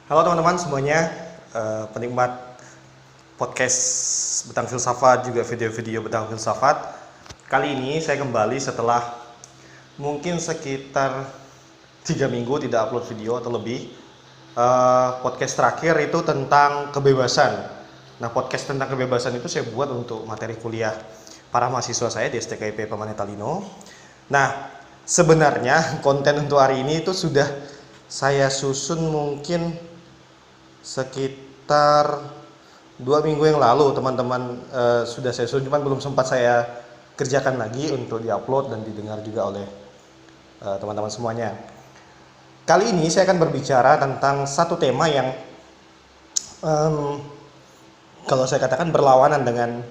Halo teman-teman semuanya, penikmat podcast Betang Filsafat juga video-video Betang Filsafat. Kali ini saya kembali setelah mungkin sekitar 3 minggu tidak upload video atau lebih. Podcast terakhir itu tentang kebebasan. Nah, podcast tentang kebebasan itu saya buat untuk materi kuliah para mahasiswa saya di STKIP Pamané Talino. Nah, sebenarnya konten untuk hari ini itu sudah saya susun mungkin sekitar 2 minggu yang lalu teman-teman. Sudah saya susun, cuman belum sempat saya kerjakan lagi untuk diupload dan didengar juga oleh teman-teman semuanya. Kali ini saya akan berbicara tentang satu tema yang kalau saya katakan berlawanan dengan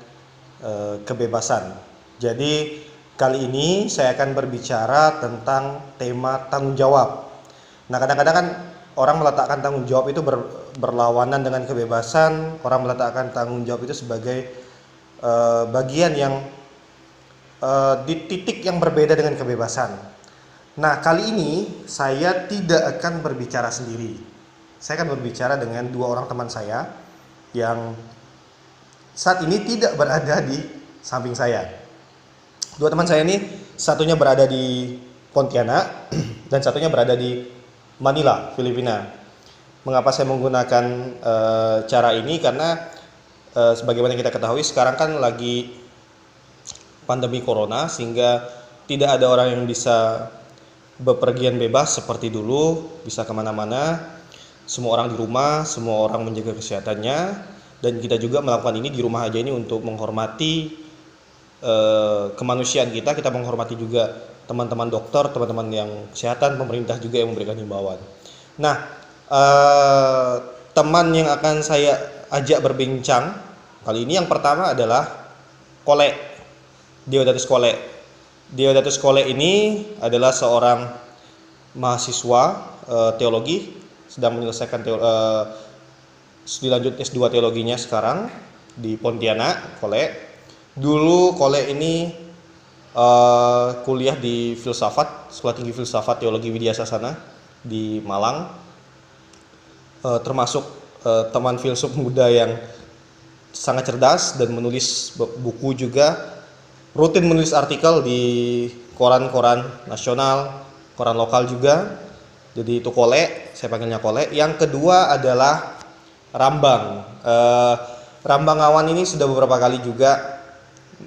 kebebasan. Jadi kali ini saya akan berbicara tentang tema tanggung jawab. Nah, kadang-kadang kan orang meletakkan tanggung jawab itu berlawanan dengan kebebasan. Orang meletakkan tanggung jawab itu sebagai bagian yang di titik yang berbeda dengan kebebasan. Nah, kali ini saya tidak akan berbicara sendiri. Saya akan berbicara dengan dua orang teman saya yang saat ini tidak berada di samping saya. Dua teman saya ini, satunya berada di Pontianak dan satunya berada di Manila, Filipina. Mengapa saya menggunakan cara ini? Karena sebagaimana kita ketahui sekarang kan lagi pandemi corona, sehingga tidak ada orang yang bisa bepergian bebas seperti dulu, bisa kemana-mana. Semua orang di rumah, semua orang menjaga kesehatannya, dan kita juga melakukan ini di rumah aja ini untuk menghormati kemanusiaan kita. Kita menghormati juga teman-teman dokter, teman-teman yang kesehatan, pemerintah juga yang memberikan himbauan. Nah, teman yang akan saya ajak berbincang kali ini yang pertama adalah Kole, Deodatus Kole. Deodatus Kole ini adalah seorang mahasiswa teologi, sedang menyelesaikan studi lanjut S2 teologinya sekarang di Pontianak. Dulu Kole ini kuliah di filsafat, Sekolah Tinggi Filsafat Teologi Widya Sasana di Malang. Termasuk teman filsuf muda yang sangat cerdas dan menulis buku juga, rutin menulis artikel di koran-koran nasional, koran lokal juga. Jadi itu Kole, saya panggilnya Kole. Yang kedua adalah Rambang. Rambang Awan ini sudah beberapa kali juga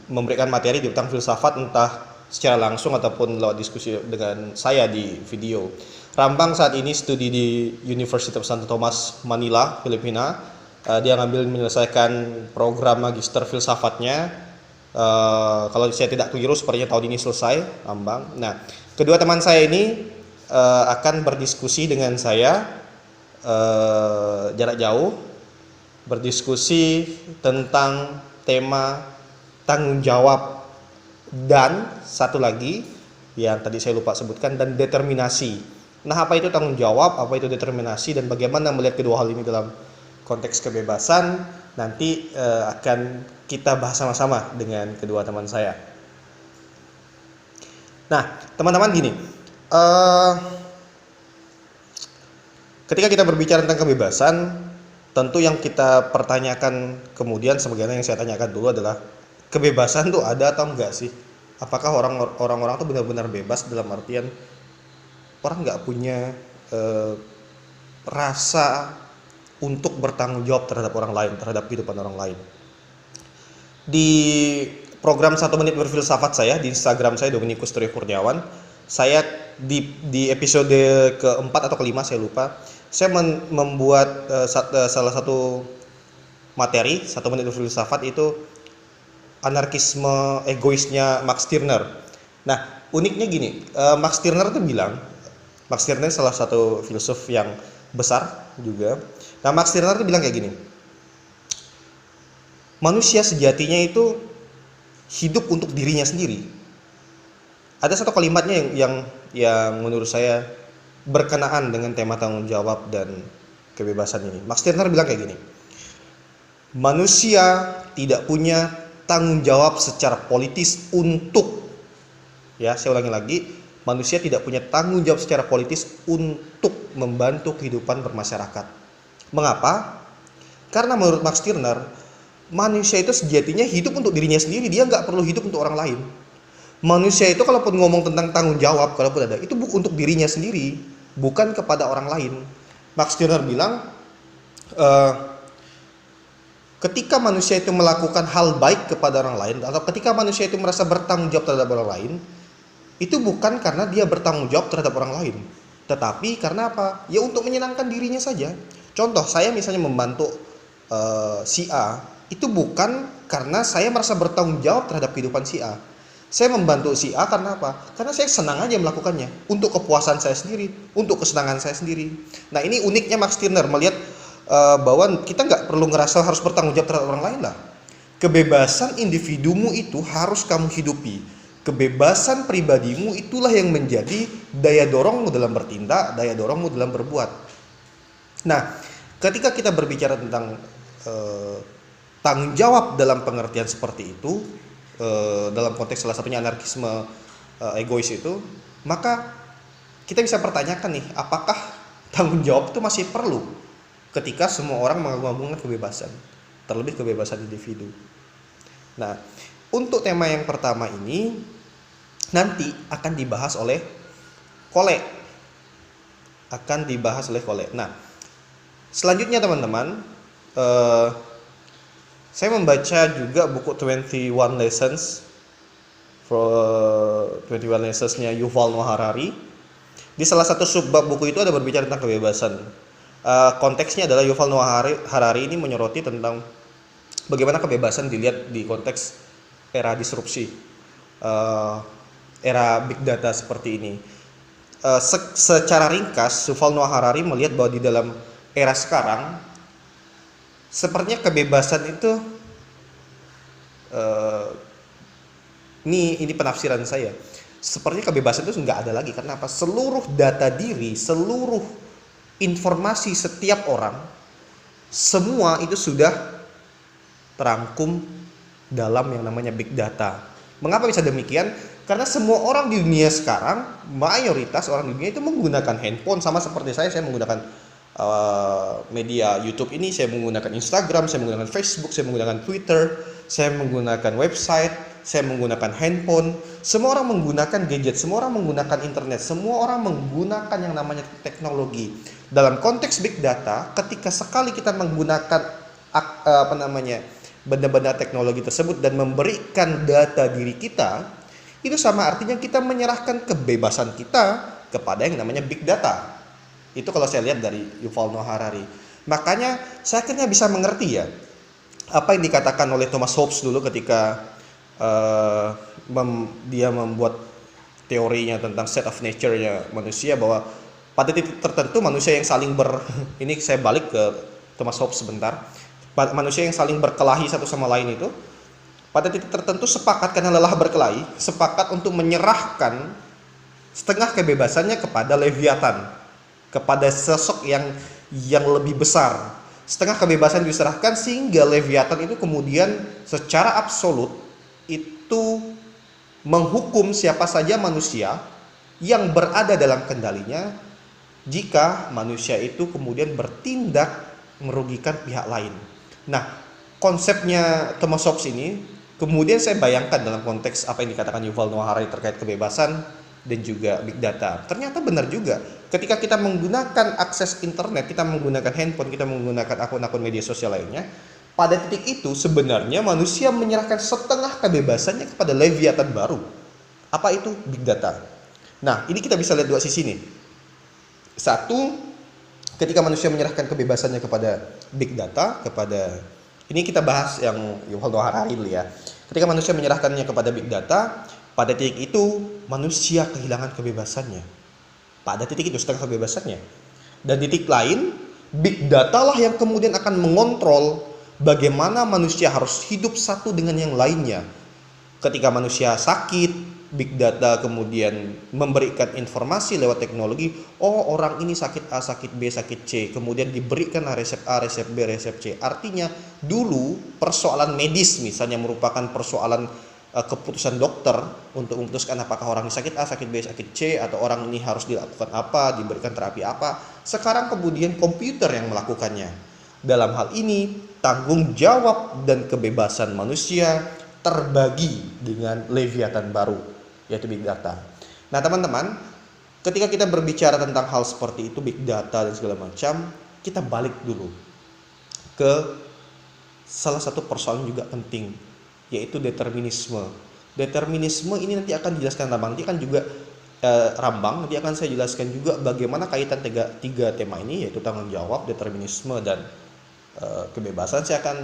memberikan materi di Betang Filsafat, entah secara langsung ataupun lewat diskusi dengan saya di video. Rambang saat ini studi di University of Santo Tomas, Manila, Filipina. Dia menyelesaikan program magister filsafatnya. Kalau saya tidak keliru sepertinya tahun ini selesai, Rambang. Nah, kedua teman saya ini akan berdiskusi dengan saya jarak jauh, berdiskusi tentang tema tanggung jawab, dan satu lagi yang tadi saya lupa sebutkan, dan determinasi. Nah, apa itu tanggung jawab, apa itu determinasi, dan bagaimana melihat kedua hal ini dalam konteks kebebasan, nanti akan kita bahas sama-sama dengan kedua teman saya. Nah, teman-teman, gini, ketika kita berbicara tentang kebebasan, tentu yang kita pertanyakan kemudian, sebagaimana yang saya tanyakan dulu adalah, kebebasan tuh ada atau enggak sih? Apakah orang-orang tuh benar-benar bebas dalam artian orang nggak punya rasa untuk bertanggung jawab terhadap orang lain, terhadap kehidupan orang lain? Di program 1 menit berfilsafat saya di Instagram saya, Dominikus Trio Kurniawan, saya di episode keempat atau kelima saya lupa, saya membuat salah satu materi 1 menit berfilsafat itu anarkisme egoisnya Max Stirner. Nah, uniknya gini, Max Stirner tuh bilang, Max Stirner salah satu filsuf yang besar juga. Nah, Max Stirner tuh bilang kayak gini, manusia sejatinya itu hidup untuk dirinya sendiri. Ada satu kalimatnya yang menurut saya berkenaan dengan tema tanggung jawab dan kebebasan ini. Max Stirner bilang kayak gini, manusia tidak punya tanggung jawab secara politis untuk, ya saya ulangi lagi, manusia tidak punya tanggung jawab secara politis untuk membantu kehidupan bermasyarakat. Mengapa? Karena menurut Max Stirner, manusia itu sejatinya hidup untuk dirinya sendiri, dia nggak perlu hidup untuk orang lain. Manusia itu kalaupun ngomong tentang tanggung jawab, kalaupun ada, itu bukan untuk dirinya sendiri, bukan kepada orang lain. Max Stirner bilang, eh, ketika manusia itu melakukan hal baik kepada orang lain, atau ketika manusia itu merasa bertanggung jawab terhadap orang lain, itu bukan karena dia bertanggung jawab terhadap orang lain, tetapi karena apa? Ya untuk menyenangkan dirinya saja. Contoh, saya misalnya membantu si A, itu bukan karena saya merasa bertanggung jawab terhadap kehidupan si A. Saya membantu si A karena apa? Karena saya senang aja melakukannya, untuk kepuasan saya sendiri, untuk kesenangan saya sendiri. Nah, ini uniknya Max Stirner melihat bahwa kita nggak perlu ngerasa harus bertanggung jawab terhadap orang lain lah. Kebebasan individumu itu harus kamu hidupi. Kebebasan pribadimu itulah yang menjadi daya dorongmu dalam bertindak, daya dorongmu dalam berbuat. Nah, ketika kita berbicara tentang tanggung jawab dalam pengertian seperti itu, dalam konteks salah satunya anarkisme egois itu, maka kita bisa pertanyakan nih, apakah tanggung jawab itu masih perlu ketika semua orang mengagung-agungkan kebebasan, terlebih kebebasan individu. Nah, untuk tema yang pertama ini nanti akan dibahas oleh Kole. Nah, selanjutnya teman-teman, saya membaca juga buku 21 Lessons for 21 Lessons-nya Yuval Noah Harari. Di salah satu subbab buku itu ada berbicara tentang kebebasan. Konteksnya adalah Yuval Noah Harari ini menyoroti tentang bagaimana kebebasan dilihat di konteks era disrupsi, era big data seperti ini. Secara ringkas, Yuval Noah Harari melihat bahwa di dalam era sekarang sepertinya kebebasan itu, ini penafsiran saya, sepertinya kebebasan itu nggak ada lagi. Karena apa? Seluruh data diri, seluruh informasi setiap orang, semua itu sudah terangkum dalam yang namanya big data. Mengapa bisa demikian? Karena semua orang di dunia sekarang, mayoritas orang di dunia itu menggunakan handphone, sama seperti saya menggunakan media YouTube ini, saya menggunakan Instagram, saya menggunakan Facebook, saya menggunakan Twitter, saya menggunakan website, saya menggunakan handphone. Semua orang menggunakan gadget, semua orang menggunakan internet, semua orang menggunakan yang namanya teknologi. Dalam konteks big data, ketika sekali kita menggunakan benda-benda teknologi tersebut dan memberikan data diri kita, itu sama artinya kita menyerahkan kebebasan kita kepada yang namanya big data. Itu kalau saya lihat dari Yuval Noah Harari. Makanya saya akhirnya bisa mengerti ya apa yang dikatakan oleh Thomas Hobbes dulu ketika dia membuat teorinya tentang state of nature-nya manusia, bahwa pada titik tertentu manusia yang saling ini saya balik ke Thomas Hobbes sebentar. Manusia yang saling berkelahi satu sama lain itu pada titik tertentu sepakat, karena lelah berkelahi, sepakat untuk menyerahkan setengah kebebasannya kepada Leviathan, kepada sosok yang lebih besar. Setengah kebebasan diserahkan sehingga Leviathan itu kemudian secara absolut itu menghukum siapa saja manusia yang berada dalam kendalinya jika manusia itu kemudian bertindak merugikan pihak lain. Nah, konsepnya Thomas Hobbes ini kemudian saya bayangkan dalam konteks apa yang dikatakan Yuval Noah Harari terkait kebebasan dan juga big data. Ternyata benar juga. Ketika kita menggunakan akses internet, kita menggunakan handphone, kita menggunakan akun-akun media sosial lainnya, pada titik itu sebenarnya manusia menyerahkan setengah kebebasannya kepada Leviathan baru. Apa itu? Big data. Nah, ini kita bisa lihat dua sisi nih. Satu, ketika manusia menyerahkan kebebasannya kepada big data, ini kita bahas yang Yuval Noah Harari dulu ya. Ketika manusia menyerahkannya kepada big data, pada titik itu manusia kehilangan kebebasannya. Pada titik itu setengah kebebasannya. Dan titik lain, big data lah yang kemudian akan mengontrol bagaimana manusia harus hidup satu dengan yang lainnya. Ketika manusia sakit, big data kemudian memberikan informasi lewat teknologi, oh orang ini sakit A, sakit B, sakit C, kemudian diberikan resep A, resep B, resep C. Artinya dulu persoalan medis misalnya merupakan persoalan keputusan dokter untuk memutuskan apakah orang ini sakit A, sakit B, sakit C, atau orang ini harus dilakukan apa, diberikan terapi apa. Sekarang kemudian komputer yang melakukannya. Dalam hal ini, tanggung jawab dan kebebasan manusia terbagi dengan Leviathan baru, yaitu Big Data. Nah teman-teman, ketika kita berbicara tentang hal seperti itu, Big Data dan segala macam, kita balik dulu ke salah satu persoalan juga penting, yaitu determinisme. Determinisme ini nanti akan dijelaskan Rambang, nanti kan juga Rambang, nanti akan saya jelaskan juga bagaimana kaitan tiga tema ini, yaitu tanggung jawab, determinisme, dan kebebasan. Saya akan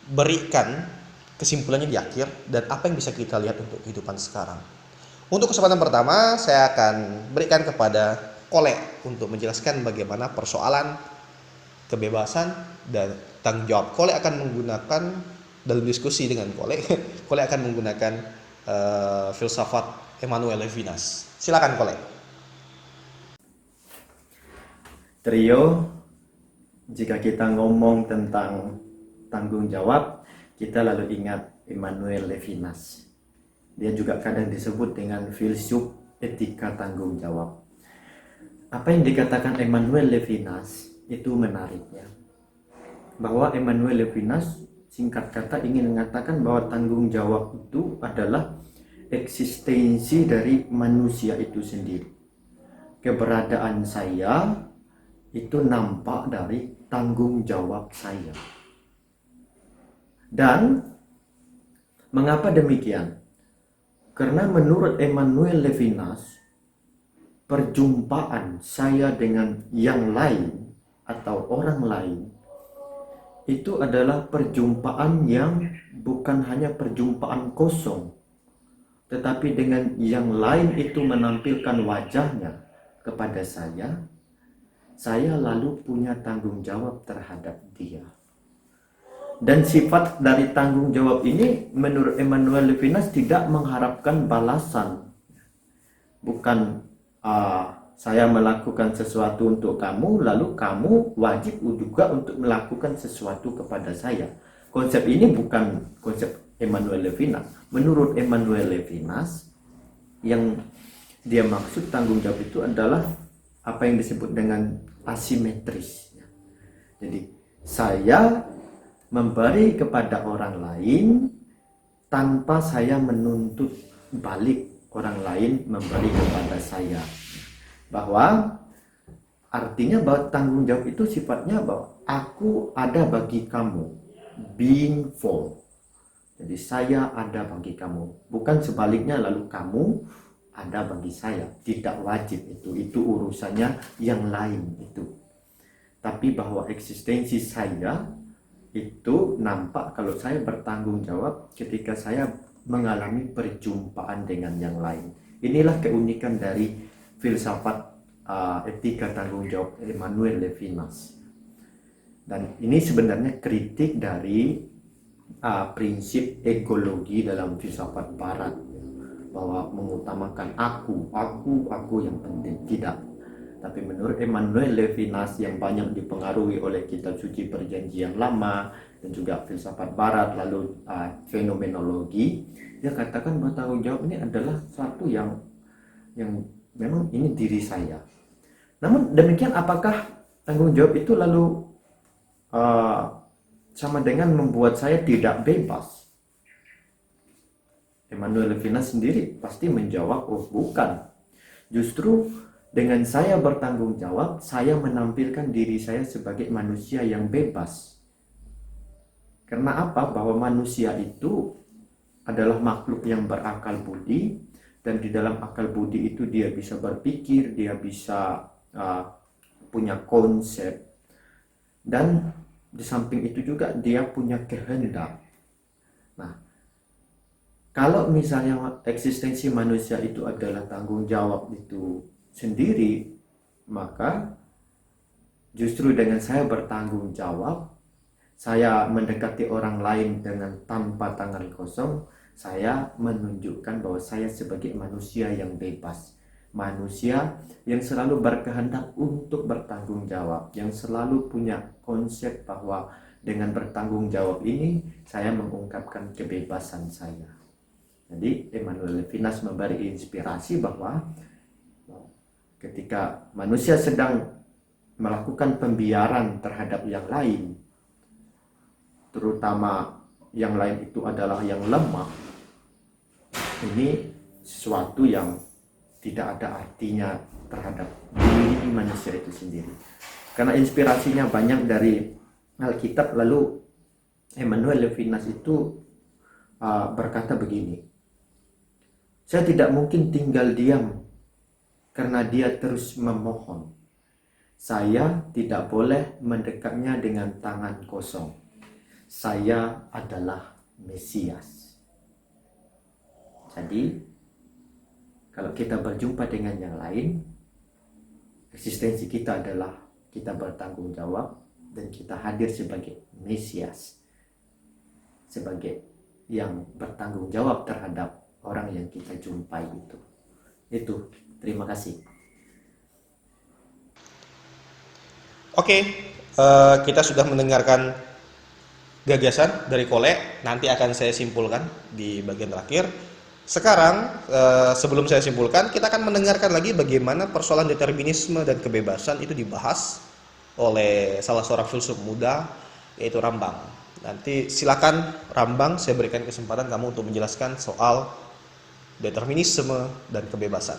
berikan kesimpulannya di akhir dan apa yang bisa kita lihat untuk kehidupan sekarang. Untuk kesempatan pertama, saya akan berikan kepada Kole untuk menjelaskan bagaimana persoalan kebebasan dan tanggung jawab. Kole akan menggunakan, dalam diskusi dengan Kole, Kole akan menggunakan filsafat Emmanuel Levinas. Silakan Kole. Trio, jika kita ngomong tentang tanggung jawab, kita lalu ingat Emmanuel Levinas. Dia juga kadang disebut dengan filsuf etika tanggung jawab. Apa yang dikatakan Emmanuel Levinas itu menariknya. Bahwa Emmanuel Levinas singkat kata ingin mengatakan bahwa tanggung jawab itu adalah eksistensi dari manusia itu sendiri. Keberadaan saya itu nampak dari tanggung jawab saya. Dan mengapa demikian? Karena menurut Emmanuel Levinas, perjumpaan saya dengan yang lain atau orang lain itu adalah perjumpaan yang bukan hanya perjumpaan kosong, tetapi dengan yang lain itu menampilkan wajahnya kepada saya lalu punya tanggung jawab terhadap dia. Dan sifat dari tanggung jawab ini menurut Emmanuel Levinas tidak mengharapkan balasan. Bukan saya melakukan sesuatu untuk kamu, lalu kamu wajib juga untuk melakukan sesuatu kepada saya. Konsep ini bukan konsep Emmanuel Levinas. Menurut Emmanuel Levinas, yang dia maksud tanggung jawab itu adalah apa yang disebut dengan asimetris. Jadi saya memberi kepada orang lain tanpa saya menuntut balik orang lain memberi kepada saya. Bahwa artinya bahwa tanggung jawab itu sifatnya bahwa aku ada bagi kamu, being for. Jadi saya ada bagi kamu, bukan sebaliknya lalu kamu ada bagi saya. Tidak wajib itu urusannya yang lain itu. Tapi bahwa eksistensi saya itu nampak kalau saya bertanggung jawab ketika saya mengalami perjumpaan dengan yang lain. Inilah keunikan dari filsafat etika tanggung jawab Emmanuel Levinas. Dan ini sebenarnya kritik dari prinsip egologi dalam filsafat barat, bahwa mengutamakan aku yang penting. Tidak. Tapi menurut Emmanuel Levinas yang banyak dipengaruhi oleh kitab suci Perjanjian Lama dan juga filsafat barat lalu fenomenologi, dia katakan bahwa tanggung jawab ini adalah sesuatu yang memang ini diri saya. Namun demikian, apakah tanggung jawab itu lalu sama dengan membuat saya tidak bebas? Emmanuel Levinas sendiri pasti menjawab, oh bukan. Justru dengan saya bertanggung jawab, saya menampilkan diri saya sebagai manusia yang bebas. Karena apa? Bahwa manusia itu adalah makhluk yang berakal budi, dan di dalam akal budi itu dia bisa berpikir, dia bisa punya konsep, dan di samping itu juga dia punya kehendak. Nah, kalau misalnya eksistensi manusia itu adalah tanggung jawab itu sendiri, maka justru dengan saya bertanggung jawab, saya mendekati orang lain dengan tanpa tangan kosong, saya menunjukkan bahwa saya sebagai manusia yang bebas, manusia yang selalu berkehendak untuk bertanggung jawab, yang selalu punya konsep bahwa Dengan bertanggung jawab ini, saya mengungkapkan kebebasan saya. Jadi Emmanuel Levinas memberi inspirasi bahwa ketika manusia sedang melakukan pembiaran terhadap yang lain, terutama yang lain itu adalah yang lemah, ini sesuatu yang tidak ada artinya terhadap diri manusia itu sendiri. Karena inspirasinya banyak dari Alkitab, lalu Emmanuel Levinas itu berkata begini, saya tidak mungkin tinggal diam karena dia terus memohon. Saya tidak boleh mendekatnya dengan tangan kosong. Saya adalah Mesias. Jadi, kalau kita berjumpa dengan yang lain, eksistensi kita adalah kita bertanggung jawab dan kita hadir sebagai Mesias, sebagai yang bertanggung jawab terhadap orang yang kita jumpai itu. Terima kasih. Oke, kita sudah mendengarkan gagasan dari Kole, nanti akan saya simpulkan di bagian terakhir. Sekarang, sebelum saya simpulkan, kita akan mendengarkan lagi bagaimana persoalan determinisme dan kebebasan itu dibahas oleh salah seorang filsuf muda, yaitu Rambang. Nanti silakan Rambang, saya berikan kesempatan kamu untuk menjelaskan soal determinisme dan kebebasan.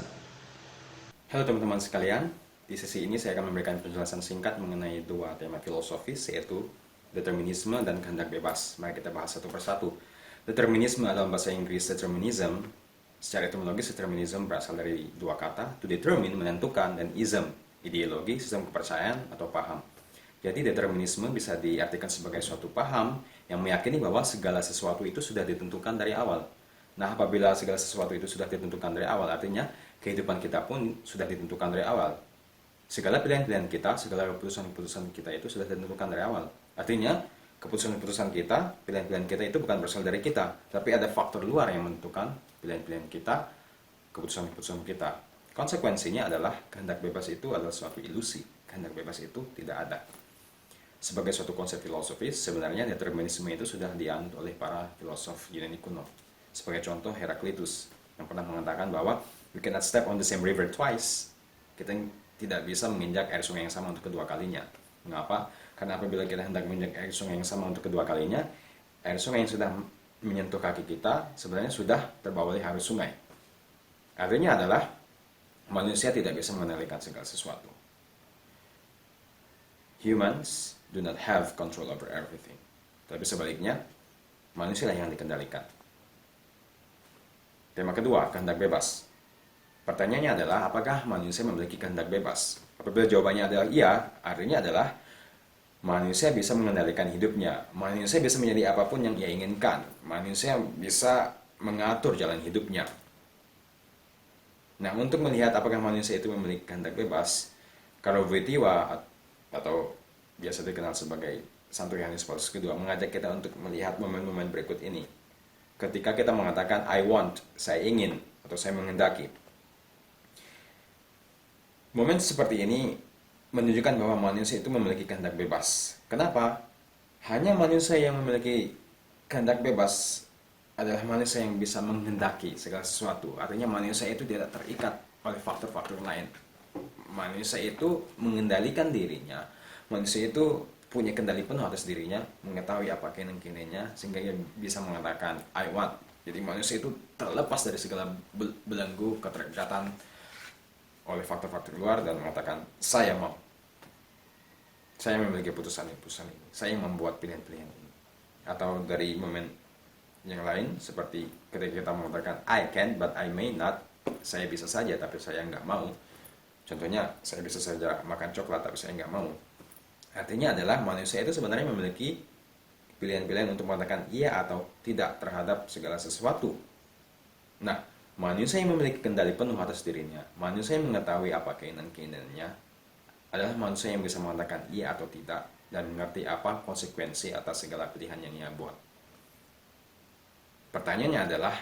Halo teman-teman sekalian, di sesi ini saya akan memberikan penjelasan singkat mengenai dua tema filosofis, yaitu determinisme dan kehendak bebas. Mari kita bahas satu persatu. Determinisme adalah bahasa Inggris determinism. Secara etimologis, determinism berasal dari dua kata, to determine, menentukan, dan ism, ideologi, sistem kepercayaan, atau paham. Jadi determinisme bisa diartikan sebagai suatu paham yang meyakini bahwa segala sesuatu itu sudah ditentukan dari awal. Nah, apabila segala sesuatu itu sudah ditentukan dari awal, artinya kehidupan kita pun sudah ditentukan dari awal. Segala pilihan-pilihan kita, segala keputusan-keputusan kita itu sudah ditentukan dari awal. Artinya, keputusan-keputusan kita, pilihan-pilihan kita itu bukan berasal dari kita, tapi ada faktor luar yang menentukan pilihan-pilihan kita, keputusan-keputusan kita. Konsekuensinya adalah kehendak bebas itu adalah suatu ilusi. Kehendak bebas itu tidak ada. Sebagai suatu konsep filosofis, sebenarnya determinisme itu sudah dianut oleh para filosof Yunani kuno. Sebagai contoh, Heraclitus yang pernah mengatakan bahwa we cannot step on the same river twice. Kita tidak bisa menginjak air sungai yang sama untuk kedua kalinya. Mengapa? Karena apabila kita hendak menginjak air sungai yang sama untuk kedua kalinya, air sungai yang sudah menyentuh kaki kita sebenarnya sudah terbawa oleh arus sungai. Artinya adalah manusia tidak bisa mengendalikan segala sesuatu. Humans do not have control over everything. Tapi sebaliknya, manusia lah yang dikendalikan. Tema kedua, kehendak bebas. Pertanyaannya adalah, apakah manusia memiliki kehendak bebas? Apabila jawabannya adalah iya, artinya adalah manusia bisa mengendalikan hidupnya. Manusia bisa menjadi apapun yang ia inginkan. Manusia bisa mengatur jalan hidupnya. Nah, untuk melihat apakah manusia itu memiliki kehendak bebas, Karol Wojtyła atau biasa dikenal sebagai Santo Yohanes Paulus II mengajak kita untuk melihat momen-momen berikut ini. Ketika kita mengatakan I want, saya ingin, atau saya menghendaki. Momen seperti ini menunjukkan bahwa manusia itu memiliki kehendak bebas. Kenapa? Hanya manusia yang memiliki kehendak bebas adalah manusia yang bisa menghendaki segala sesuatu. Artinya manusia itu tidak terikat oleh faktor-faktor lain. Manusia itu mengendalikan dirinya. Manusia itu punya kendali penuh atas dirinya, mengetahui apa keinginan-keinginannya, sehingga ia bisa mengatakan I want. Jadi manusia itu terlepas dari segala belenggu keterikatan oleh faktor-faktor luar dan mengatakan saya mau. Saya memiliki putusan ini. Saya yang membuat pilihan-pilihan ini. Atau dari momen yang lain seperti ketika kita mengatakan I can but I may not. Saya bisa saja tapi saya nggak mau. Contohnya saya bisa saja makan coklat tapi saya nggak mau. Artinya adalah manusia itu sebenarnya memiliki pilihan-pilihan untuk mengatakan iya atau tidak terhadap segala sesuatu. Nah, manusia yang memiliki kendali penuh atas dirinya, manusia yang mengetahui apa keinginan-keinginannya, adalah manusia yang bisa mengatakan iya atau tidak dan mengerti apa konsekuensi atas segala pilihan yang ia buat. Pertanyaannya adalah,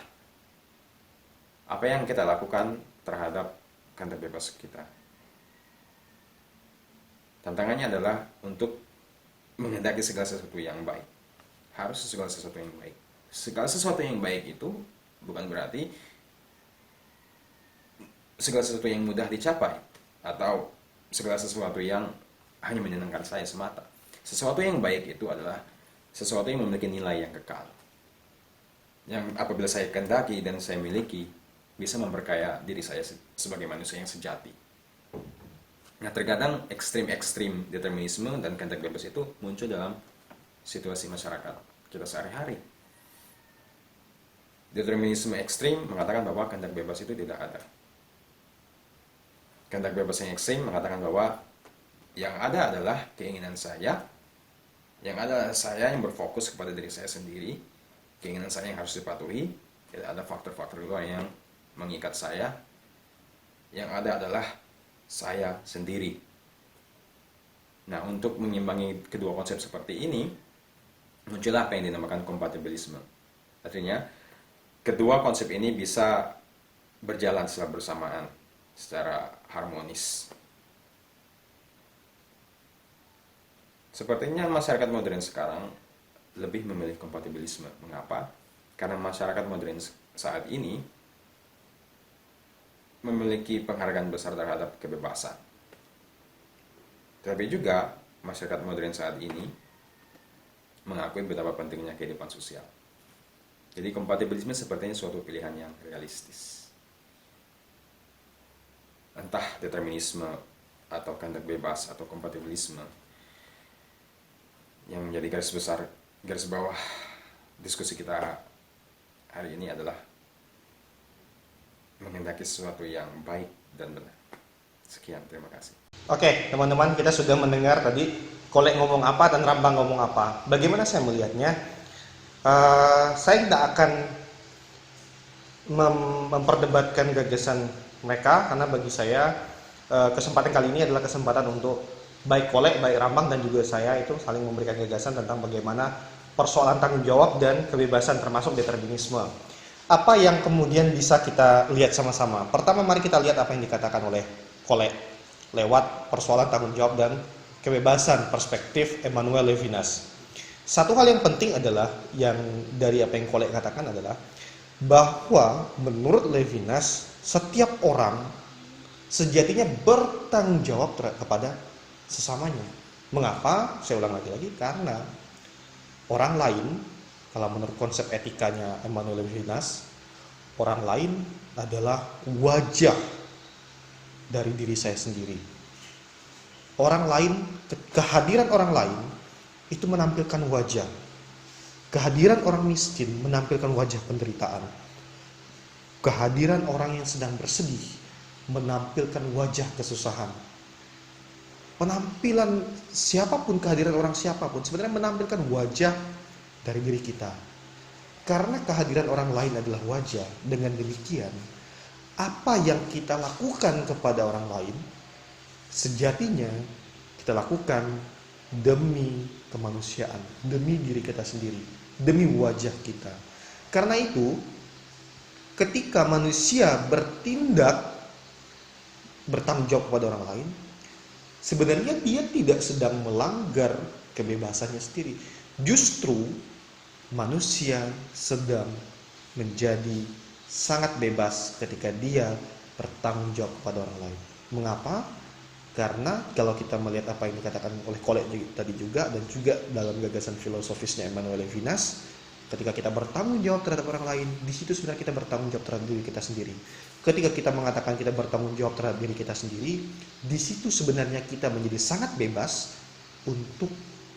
apa yang kita lakukan terhadap kehendak bebas kita? Tantangannya adalah untuk menghendaki segala sesuatu yang baik. Harus segala sesuatu yang baik. Segala sesuatu yang baik itu bukan berarti segala sesuatu yang mudah dicapai atau segala sesuatu yang hanya menyenangkan saya semata. Sesuatu yang baik itu adalah sesuatu yang memiliki nilai yang kekal. Yang apabila saya kehendaki dan saya miliki, bisa memperkaya diri saya sebagai manusia yang sejati. Nah, terkadang ekstrim-ekstrim determinisme dan kehendak bebas itu muncul dalam situasi masyarakat kita sehari-hari. Determinisme ekstrim mengatakan bahwa kehendak bebas itu tidak ada. Kehendak bebas yang ekstrim mengatakan bahwa yang ada adalah keinginan saya, yang ada adalah saya yang berfokus kepada diri saya sendiri, keinginan saya yang harus dipatuhi, tidak ada faktor-faktor luar yang mengikat saya, yang ada adalah saya sendiri. Nah, untuk mengimbangi kedua konsep seperti ini, muncullah apa yang dinamakan kompatibilisme. Artinya, kedua konsep ini bisa berjalan secara bersamaan, secara harmonis. Sepertinya masyarakat modern sekarang lebih memilih kompatibilisme. Mengapa? Karena masyarakat modern saat ini memiliki penghargaan besar terhadap kebebasan. Tetapi juga masyarakat modern saat ini mengakui betapa pentingnya kehidupan sosial. Jadi kompatibilisme sepertinya suatu pilihan yang realistis. Entah determinisme atau kehendak bebas atau kompatibilisme, yang menjadi garis bawah diskusi kita hari ini adalah menghendaki sesuatu yang baik dan benar. Sekian, terima kasih. Oke, teman-teman, kita sudah mendengar tadi Kolek ngomong apa dan Rambang ngomong apa. Bagaimana saya melihatnya? Saya tidak akan memperdebatkan gagasan mereka, karena bagi saya kesempatan kali ini adalah kesempatan untuk baik Kolek, baik Rambang, dan juga saya itu saling memberikan gagasan tentang bagaimana persoalan tanggung jawab dan kebebasan termasuk determinisme. Apa yang kemudian bisa kita lihat sama-sama? Pertama, mari kita lihat apa yang dikatakan oleh Kolek lewat persoalan tanggung jawab dan kebebasan perspektif Emmanuel Levinas. Satu hal yang penting adalah, yang dari apa yang Kolek katakan adalah bahwa menurut Levinas setiap orang sejatinya bertanggung jawab kepada sesamanya. Mengapa? Saya ulang lagi, karena orang lain, kalau menurut konsep etikanya Emmanuel Levinas, orang lain adalah wajah dari diri saya sendiri. Orang lain, kehadiran orang lain itu menampilkan wajah. Kehadiran orang miskin menampilkan wajah penderitaan. Kehadiran orang yang sedang bersedih menampilkan wajah kesusahan. Penampilan siapapun, kehadiran orang siapapun sebenarnya menampilkan wajah dari diri kita. Karena kehadiran orang lain adalah wajah, dengan demikian apa yang kita lakukan kepada orang lain sejatinya kita lakukan demi kemanusiaan, demi diri kita sendiri, demi wajah kita. Karena itu, ketika manusia bertindak bertanggung jawab kepada orang lain, sebenarnya dia tidak sedang melanggar kebebasannya sendiri. Justru manusia sedang menjadi sangat bebas ketika dia bertanggung jawab kepada orang lain. Mengapa? Karena kalau kita melihat apa yang dikatakan oleh Kolek tadi juga, dan juga dalam gagasan filosofisnya Emmanuel Levinas, ketika kita bertanggung jawab terhadap orang lain, di situ sebenarnya kita bertanggung jawab terhadap diri kita sendiri. Ketika kita mengatakan kita bertanggung jawab terhadap diri kita sendiri, di situ sebenarnya kita menjadi sangat bebas untuk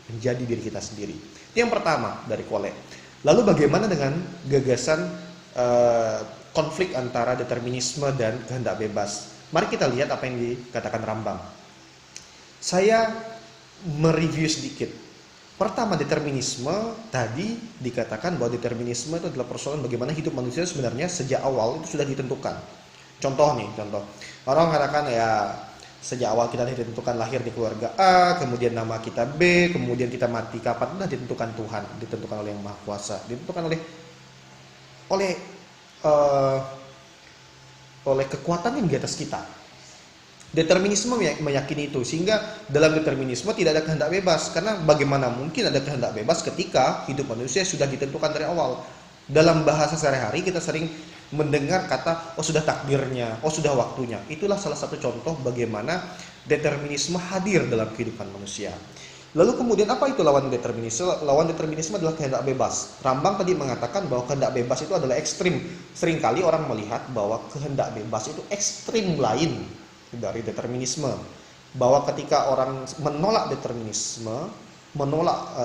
menjadi diri kita sendiri. Itu yang pertama dari Kolek. Lalu bagaimana dengan gagasan konflik antara determinisme dan kehendak bebas? Mari kita lihat apa yang dikatakan Rambang. Saya mereview sedikit. Pertama, determinisme tadi dikatakan bahwa determinisme itu adalah persoalan bagaimana hidup manusia sebenarnya sejak awal itu sudah ditentukan. Contoh. Orang mengatakan ya sejak awal kita ditentukan lahir di keluarga A, kemudian nama kita B, kemudian kita mati kapan, sudah ditentukan Tuhan, ditentukan oleh Yang Maha Kuasa, ditentukan oleh kekuatan yang di atas kita. Determinisme meyakini itu, sehingga dalam determinisme tidak ada kehendak bebas, karena bagaimana mungkin ada kehendak bebas ketika hidup manusia sudah ditentukan dari awal. Dalam bahasa sehari-hari kita sering mendengar kata, oh sudah takdirnya, oh sudah waktunya. Itulah salah satu contoh bagaimana determinisme hadir dalam kehidupan manusia. Lalu kemudian apa itu lawan determinisme? Lawan determinisme adalah kehendak bebas. Rambang tadi mengatakan bahwa kehendak bebas itu adalah ekstrim. Seringkali orang melihat bahwa kehendak bebas itu ekstrim lain dari determinisme. Bahwa ketika orang menolak determinisme, menolak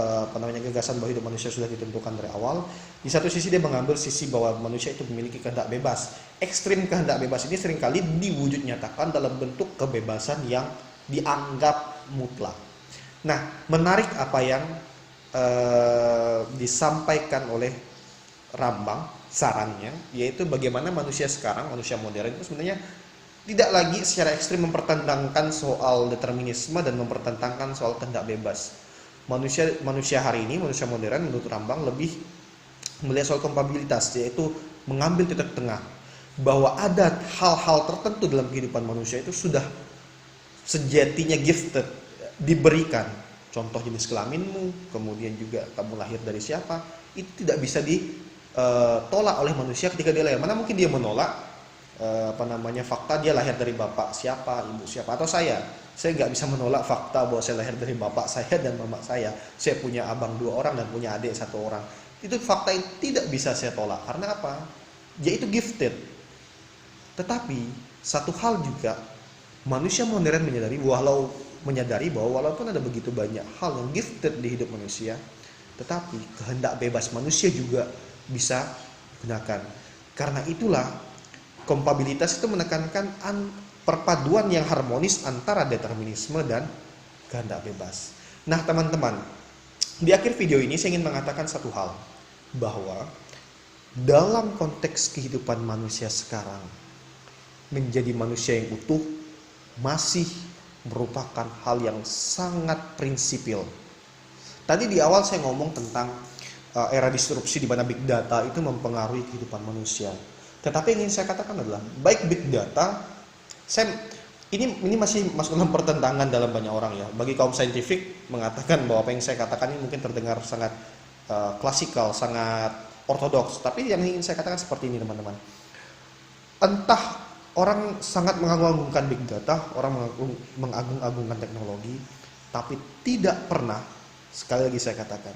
gagasan bahwa hidup manusia sudah ditentukan dari awal, di satu sisi dia mengambil sisi bahwa manusia itu memiliki kehendak bebas. Ekstrim kehendak bebas ini seringkali diwujud nyatakan dalam bentuk kebebasan yang dianggap mutlak. Nah, menarik apa yang disampaikan oleh Rambang, sarannya, yaitu bagaimana manusia sekarang, manusia modern itu sebenarnya tidak lagi secara ekstrim mempertentangkan soal determinisme dan mempertentangkan soal kehendak bebas. Manusia hari ini, manusia modern menurut Rambang lebih melihat soal kompabilitas, yaitu mengambil titik tengah, bahwa ada hal-hal tertentu dalam kehidupan manusia itu sudah sejatinya gifted, diberikan. Contoh jenis kelaminmu, kemudian juga kamu lahir dari siapa, itu tidak bisa ditolak oleh manusia ketika dia lahir. Mana mungkin dia menolak fakta dia lahir dari bapak siapa, ibu siapa, atau saya nggak bisa menolak fakta bahwa saya lahir dari bapak saya dan mama saya punya abang 2 orang dan punya adik 1 orang. Itu fakta yang tidak bisa saya tolak. Karena apa? Yaitu gifted. Tetapi satu hal juga, manusia modern menyadari bahwa walaupun ada begitu banyak hal yang gifted di hidup manusia, tetapi kehendak bebas manusia juga bisa digunakan. Karena itulah kompabilitas itu menekankan perpaduan yang harmonis antara determinisme dan kehendak bebas. Nah teman-teman, di akhir video ini saya ingin mengatakan satu hal, bahwa dalam konteks kehidupan manusia sekarang, menjadi manusia yang utuh masih merupakan hal yang sangat prinsipil. Tadi di awal saya ngomong tentang era disrupsi di mana big data itu mempengaruhi kehidupan manusia. Tetapi yang ingin saya katakan adalah, baik big data, ini masih masuk dalam pertentangan dalam banyak orang ya. Bagi kaum saintifik mengatakan bahwa apa yang saya katakan ini mungkin terdengar sangat klasikal, sangat ortodoks. Tapi yang ingin saya katakan seperti ini teman-teman. Entah orang sangat mengagung-agungkan big data, orang mengagung-agungkan teknologi, tapi tidak pernah, sekali lagi saya katakan,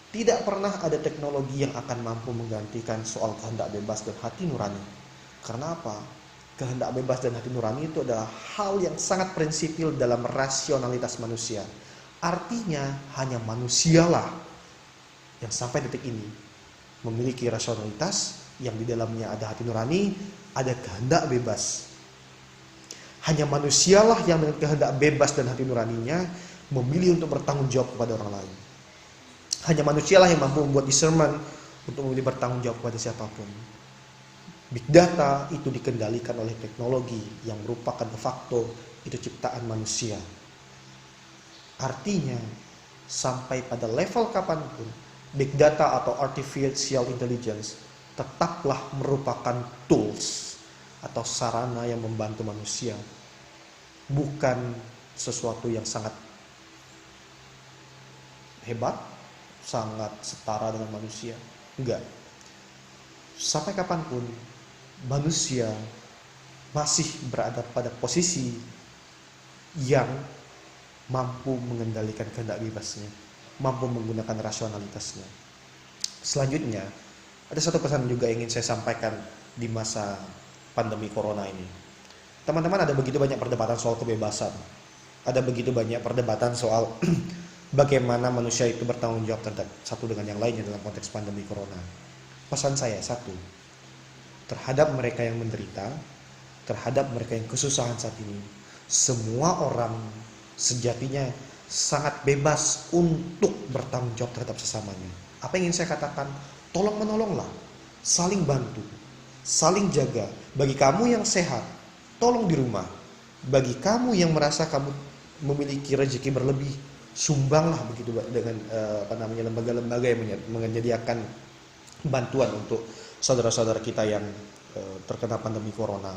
tidak pernah ada teknologi yang akan mampu menggantikan soal kehendak bebas dan hati nurani. Karena apa? Kehendak bebas dan hati nurani itu adalah hal yang sangat prinsipil dalam rasionalitas manusia. Artinya hanya manusialah yang sampai detik ini memiliki rasionalitas yang di dalamnya ada hati nurani, ada kehendak bebas. Hanya manusialah yang dengan kehendak bebas dan hati nuraninya memilih untuk bertanggung jawab kepada orang lain. Hanya manusialah yang mampu membuat discernment untuk memilih bertanggung jawab kepada siapapun. Big data itu dikendalikan oleh teknologi yang merupakan de facto itu ciptaan manusia. Artinya sampai pada level kapanpun big data atau artificial intelligence tetaplah merupakan tools atau sarana yang membantu manusia, bukan sesuatu yang sangat hebat, sangat setara dengan manusia. Enggak. Sampai kapanpun manusia masih berada pada posisi yang mampu mengendalikan kehendak bebasnya, mampu menggunakan rasionalitasnya. Selanjutnya, ada satu pesan juga yang ingin saya sampaikan di masa pandemi corona ini. Teman-teman, ada begitu banyak perdebatan soal kebebasan. Ada begitu banyak perdebatan soal bagaimana manusia itu bertanggung jawab terhadap satu dengan yang lainnya dalam konteks pandemi corona. Pesan saya satu, terhadap mereka yang menderita, terhadap mereka yang kesusahan saat ini, semua orang sejatinya sangat bebas untuk bertanggung jawab terhadap sesamanya. Apa yang ingin saya katakan? Tolong menolonglah, saling bantu, saling jaga. Bagi kamu yang sehat, tolong di rumah. Bagi kamu yang merasa kamu memiliki rezeki berlebih, sumbanglah begitu dengan lembaga-lembaga yang menyediakan bantuan untuk saudara-saudara kita yang terkena pandemi corona.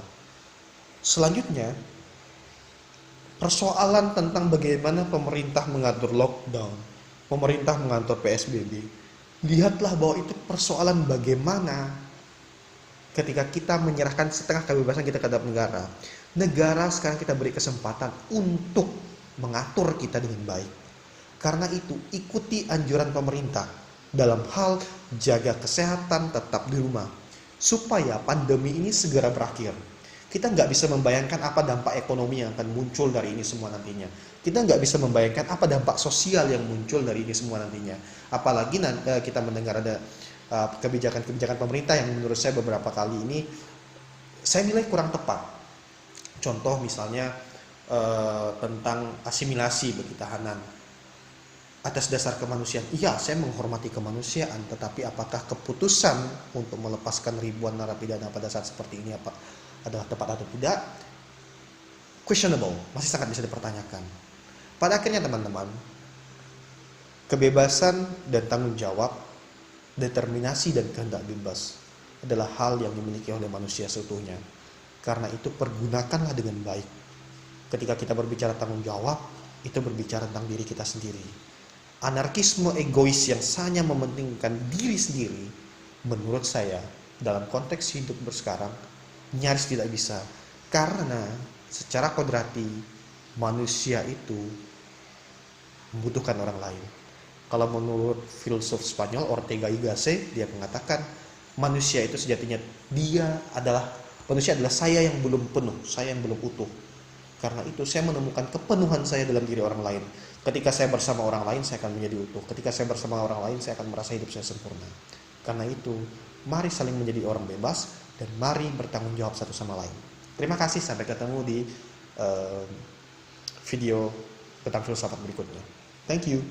Selanjutnya, persoalan tentang bagaimana pemerintah mengatur lockdown, pemerintah mengatur PSBB, lihatlah bahwa itu persoalan bagaimana ketika kita menyerahkan setengah kebebasan kita terhadap negara. Negara sekarang kita beri kesempatan untuk mengatur kita dengan baik. Karena itu, ikuti anjuran pemerintah dalam hal jaga kesehatan, tetap di rumah, supaya pandemi ini segera berakhir. Kita nggak bisa membayangkan apa dampak ekonomi yang akan muncul dari ini semua nantinya. Kita nggak bisa membayangkan apa dampak sosial yang muncul dari ini semua nantinya. Apalagi kita mendengar ada kebijakan-kebijakan pemerintah yang menurut saya beberapa kali ini saya nilai kurang tepat. Contoh misalnya tentang asimilasi bagi tahanan atas dasar kemanusiaan. Iya, saya menghormati kemanusiaan, tetapi apakah keputusan untuk melepaskan ribuan narapidana pada saat seperti ini adalah tepat atau tidak? Questionable, masih sangat bisa dipertanyakan. Pada akhirnya teman-teman, kebebasan dan tanggung jawab, determinasi dan kehendak bebas adalah hal yang dimiliki oleh manusia seutuhnya. Karena itu pergunakanlah dengan baik. Ketika kita berbicara tanggung jawab, itu berbicara tentang diri kita sendiri. Anarkisme egois yang hanya mementingkan diri sendiri, menurut saya dalam konteks hidup bersekarang nyaris tidak bisa. Karena secara kodrati manusia itu membutuhkan orang lain. Kalau menurut filsuf Spanyol Ortega y Gasset, dia mengatakan manusia itu sejatinya manusia adalah saya yang belum penuh, saya yang belum utuh. Karena itu saya menemukan kepenuhan saya dalam diri orang lain. Ketika saya bersama orang lain, saya akan menjadi utuh. Ketika saya bersama orang lain, saya akan merasa hidup saya sempurna. Karena itu, mari saling menjadi orang bebas dan mari bertanggung jawab satu sama lain. Terima kasih, sampai ketemu di video tentang filsafat berikutnya. Thank you.